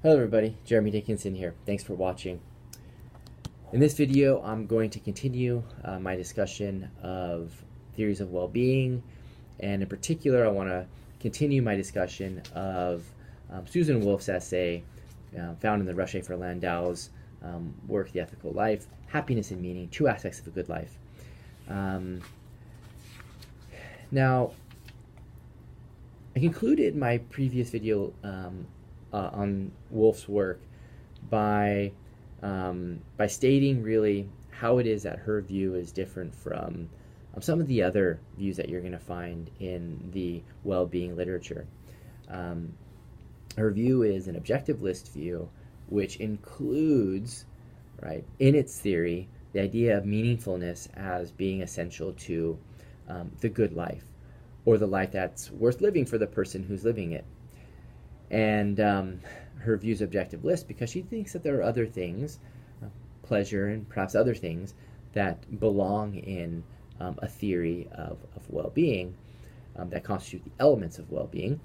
Hello everybody, Jeremy Dickinson here. Thanks for watching. In this video, I'm going to continue my discussion of theories of well-being, and in particular, I want to continue my discussion of Susan Wolf's essay found in the Rush for Landau's work, The Ethical Life, Happiness and Meaning, Two Aspects of a Good Life. Now, I concluded my previous video on Wolf's work by stating really how it is that her view is different from some of the other views that you're going to find in the well-being literature. Her view is an objectivist view, which includes, right, in its theory, the idea of meaningfulness as being essential to the good life, or the life that's worth living for the person who's living it. And her view is objectivist because she thinks that there are other things, pleasure and perhaps other things, that belong in a theory of well-being that constitute the elements of well-being.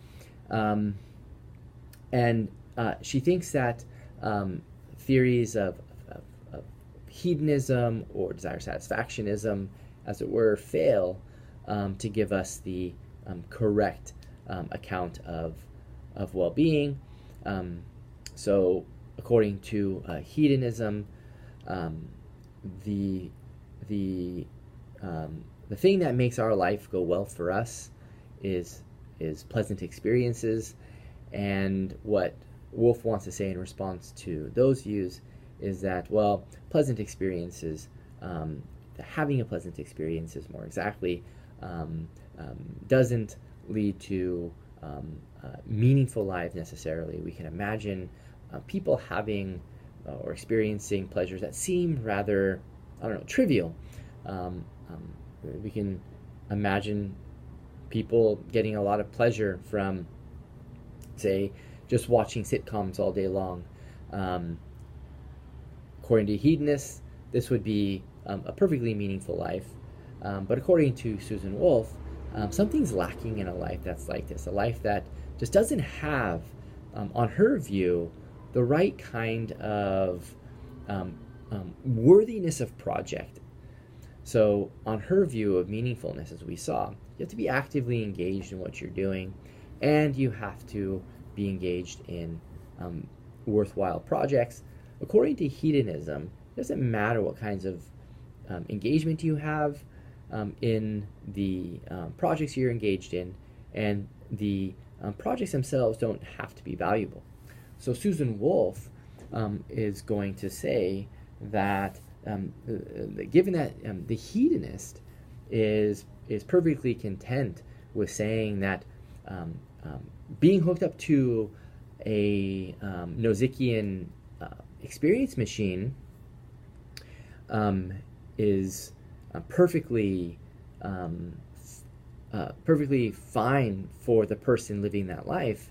And she thinks that theories of hedonism or desire satisfactionism, as it were, fail to give us the correct account of well-being. So according to hedonism, the thing that makes our life go well for us is pleasant experiences. And what Wolf wants to say in response to those views is that, well, pleasant experiences, having a pleasant experience is more exactly, doesn't lead to meaningful lives necessarily. We can imagine people having or experiencing pleasures that seem rather, trivial. We can imagine people getting a lot of pleasure from, say, just watching sitcoms all day long. According to hedonists, this would be a perfectly meaningful life. But according to Susan Wolf, something's lacking in a life that's like this, a life that just doesn't have, on her view, the right kind of worthiness of project. So on her view of meaningfulness, as we saw, you have to be actively engaged in what you're doing, and you have to be engaged in worthwhile projects. According to hedonism, it doesn't matter what kinds of engagement you have in the projects you're engaged in, and the projects themselves don't have to be valuable. So Susan Wolf is going to say that given that the hedonist is perfectly content with saying that being hooked up to a Nozikian experience machine is perfectly fine for the person living that life,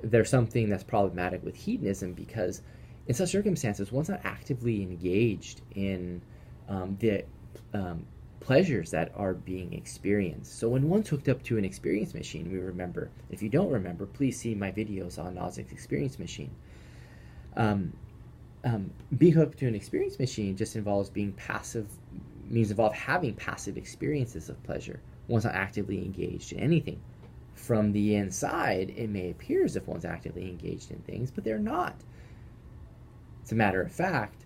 there's something that's problematic with hedonism, because in such circumstances, one's not actively engaged in the pleasures that are being experienced. So when one's hooked up to an experience machine, we remember, if you don't remember, please see my videos on Nozick's experience machine. Being hooked to an experience machine just involves being passive, involve having passive experiences of pleasure. One's not actively engaged in anything. From the inside, it may appear as if one's actively engaged in things, but they're not. As a matter of fact,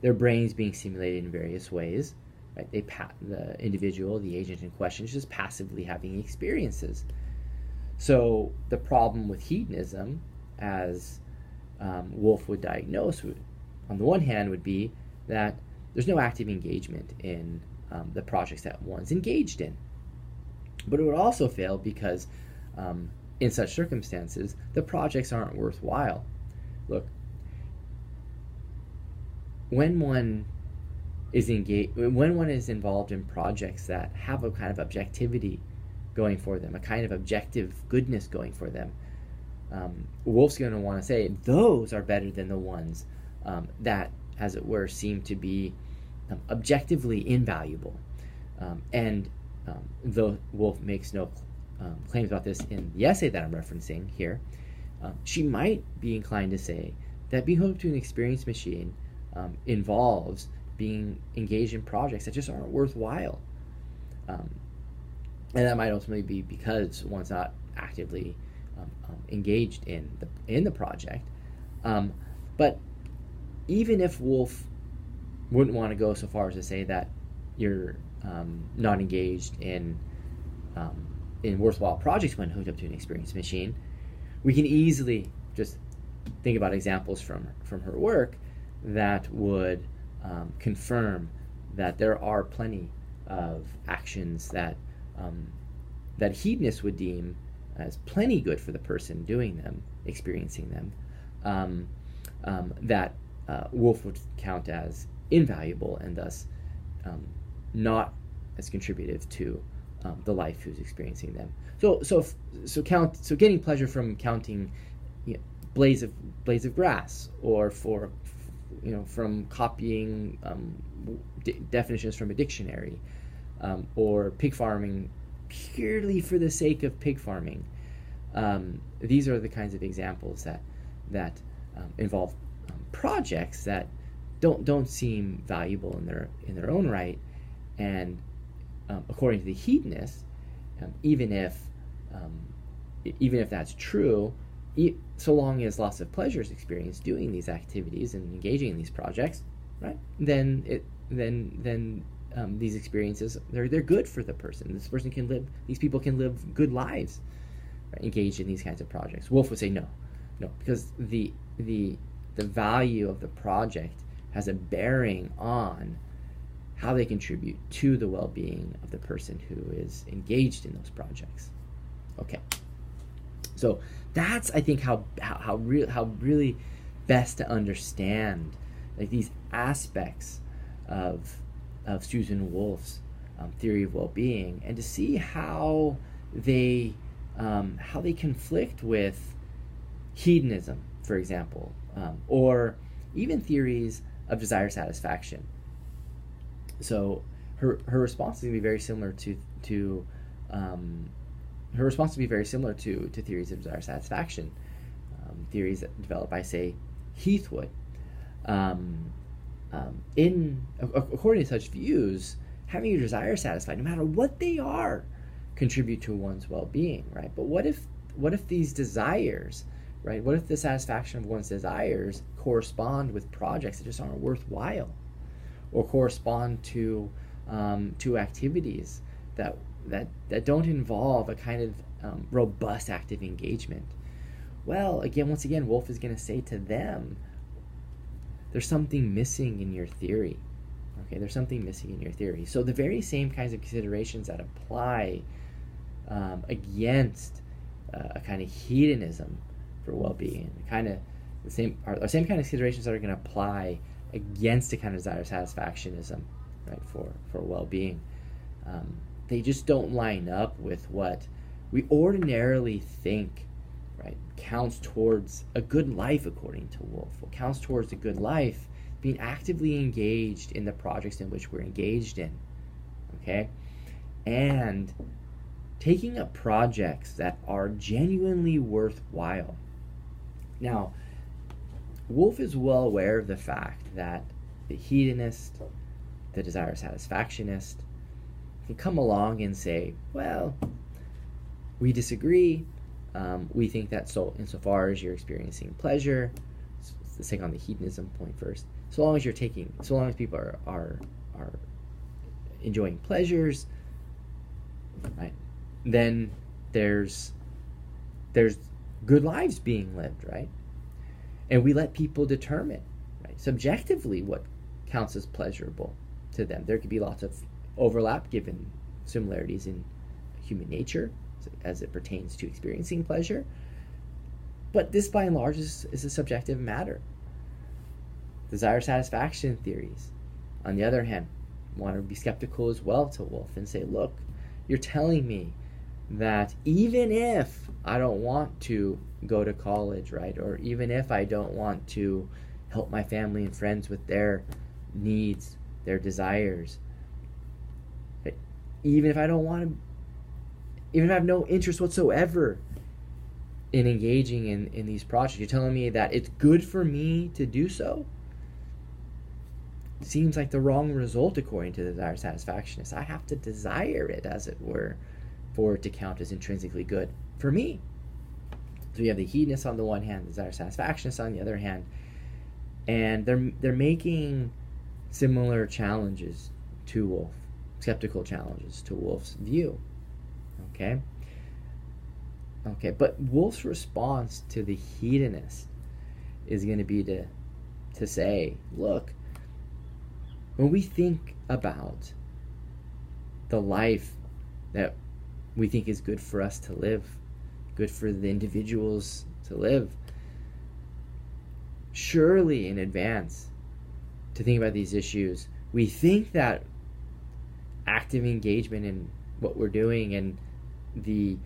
their brain's being stimulated in various ways. Right? The individual, the agent in question, is just passively having experiences. So the problem with hedonism, as Wolf would diagnose, on the one hand, would be that there's no active engagement in the projects that one's engaged in. But it would also fail because in such circumstances, the projects aren't worthwhile. Look, when one is involved in projects that have a kind of objectivity going for them, a kind of objective goodness going for them, Wolf's going to want to say those are better than the ones that, as it were, seem to be objectively invaluable. And though Wolf makes no claims about this in the essay that I'm referencing here, she might be inclined to say that being hooked to an experience machine involves being engaged in projects that just aren't worthwhile. And that might ultimately be because one's not actively engaged in the project. But even if Wolf wouldn't want to go so far as to say that you're not engaged in worthwhile projects when hooked up to an experience machine, we can easily just think about examples from her work that would confirm that there are plenty of actions that hedonists would deem as plenty good for the person doing them, experiencing them, that Wolf would count as invaluable and thus not as contributive to the life who's experiencing them. So getting pleasure from counting, blades of grass, or from copying definitions from a dictionary, or pig farming purely for the sake of pig farming. These are the kinds of examples that involve projects that don't seem valuable in their own right, and according to the hedonist, even if that's true, so long as lots of pleasure is experienced doing these activities and engaging in these projects, right? Then these experiences, they're good for the person. These people can live good lives, right, engaged in these kinds of projects. Wolf would say no, because the value of the project has a bearing on how they contribute to the well-being of the person who is engaged in those projects. Okay, so that's, I think, how really best to understand these aspects of Susan Wolf's theory of well-being, and to see how they conflict with hedonism, for example, or even theories of desire satisfaction. So her response is going to be very similar to theories of desire satisfaction, theories that developed by, say, Heathwood. According to such views, having your desire satisfied, no matter what they are, contribute to one's well-being, right? But what if these desires, right? What if the satisfaction of one's desires correspond with projects that just aren't worthwhile, or correspond to activities that don't involve a kind of robust active engagement? Well, once again, Wolf is going to say to them, there's something missing in your theory. Okay, there's something missing in your theory. So the very same kinds of considerations that apply against a kind of hedonism for well-being, the same kind of considerations that are going to apply against a kind of desire satisfactionism, right, for well-being. They just don't line up with what we ordinarily think, right, counts towards a good life according to Wolf. What counts towards a good life, being actively engaged in the projects in which we're engaged in, okay, and taking up projects that are genuinely worthwhile. Now, Wolf is well aware of the fact that the hedonist, the desire satisfactionist, can come along and say, well, we disagree. We think that insofar as you're experiencing pleasure, let's take on the hedonism point first. So long as people are enjoying pleasures, right, then there's good lives being lived, right? And we let people determine, right, subjectively what counts as pleasurable to them. There could be lots of overlap given similarities in human nature as it pertains to experiencing pleasure. But this, by and large, is a subjective matter. Desire satisfaction theories, on the other hand, want to be skeptical as well to Wolf and say, look, you're telling me that even if I don't want to go to college, right, or even if I don't want to help my family and friends with their needs, their desires, even if I have no interest whatsoever in engaging in these projects. You're telling me that it's good for me to do so? Seems like the wrong result according to the desire satisfactionist. I have to desire it, as it were, for it to count as intrinsically good for me. So you have the hedonist on the one hand, the desire satisfactionist on the other hand, and they're making similar challenges to Wolf, skeptical challenges to Wolf's view. Okay, but Wolf's response to the hedonist is going to be to say, look, when we think about the life that we think is good for us to live, good for the individuals to live, surely in advance to think about these issues, we think that active engagement in what we're doing and the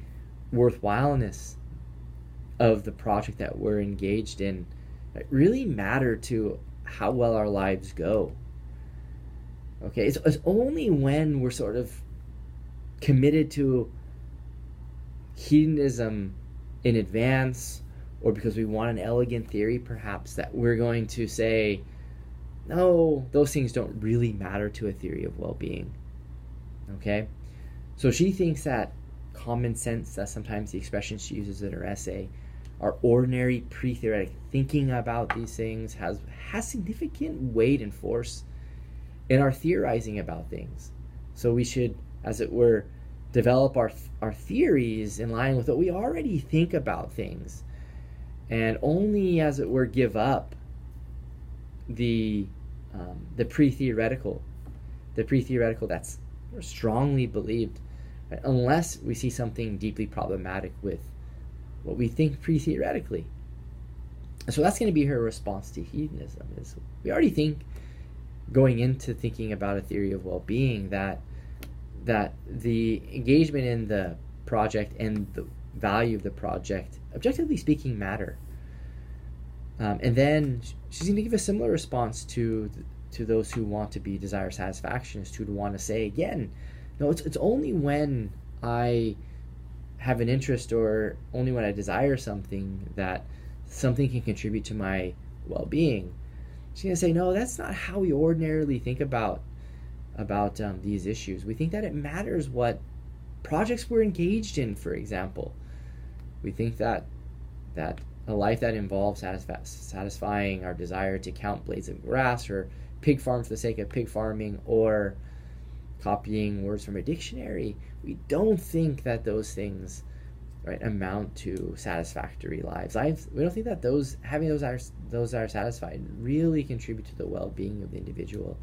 worthwhileness of the project that we're engaged in really matter to how well our lives go. Okay, it's only when we're sort of committed to hedonism in advance, or because we want an elegant theory perhaps, that we're going to say, no, those things don't really matter to a theory of well-being. Okay, so she thinks that common sense, that's sometimes the expression she uses in her essay, our ordinary pre-theoretic thinking about these things has significant weight and force in our theorizing about things. So we should, as it were, develop our theories in line with what we already think about things, and only, as it were, give up the pre-theoretical that's strongly believed, right? Unless we see something deeply problematic with what we think pre-theoretically. And so that's going to be her response to hedonism, is we already think, going into thinking about a theory of well-being, that the engagement in the project and the value of the project, objectively speaking, matter. And then she's going to give a similar response to those who want to be desire satisfactionists, who want to say again, no, it's only when I have an interest, or only when I desire something, that something can contribute to my well-being. She's going to say, no, that's not how we ordinarily think about these issues. We think that it matters what projects we're engaged in, for example. We think that a life that involves satisfying our desire to count blades of grass, or pig farm for the sake of pig farming, or copying words from a dictionary, we don't think that those things, right, amount to satisfactory lives. We don't think that having those are satisfied really contribute to the well-being of the individual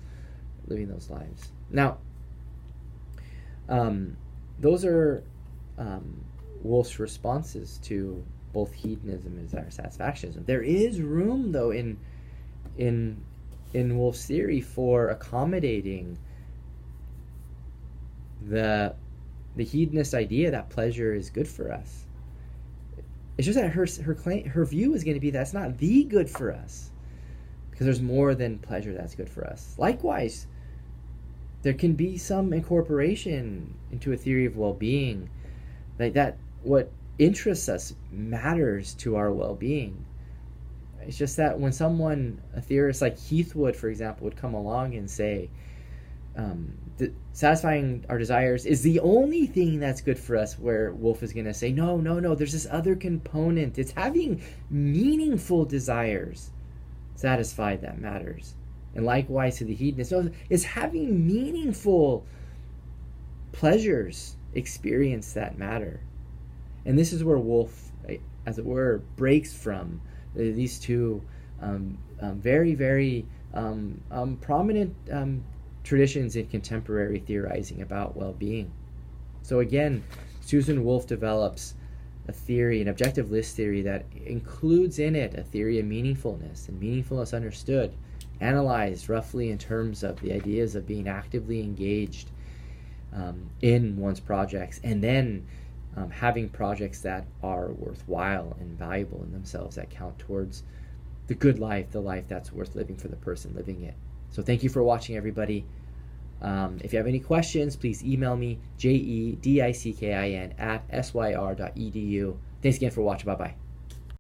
living those lives. Now, those are Wolf's responses to both hedonism and desire satisfactionism. There is room, though, in Wolf's theory for accommodating the hedonist idea that pleasure is good for us. It's just that her view is going to be that's not the good for us, because there's more than pleasure that's good for us. Likewise, there can be some incorporation into a theory of well-being, like that what interests us matters to our well-being. It's just that when a theorist like Heathwood, for example, would come along and say, satisfying our desires is the only thing that's good for us, where Wolf is going to say, no, there's this other component. It's having meaningful desires satisfied that matters. And likewise to the hedonist, no, it's having meaningful pleasures experience that matter. And this is where Wolf, as it were, breaks from these two very, very prominent traditions in contemporary theorizing about well-being. So again, Susan Wolf develops a theory, an objective list theory, that includes in it a theory of meaningfulness, and meaningfulness understood, analyzed roughly in terms of the ideas of being actively engaged in one's projects, and then having projects that are worthwhile and valuable in themselves, that count towards the good life, the life that's worth living for the person living it. So thank you for watching, everybody. If you have any questions, please email me, jedickin@syr.edu. Thanks again for watching. Bye bye.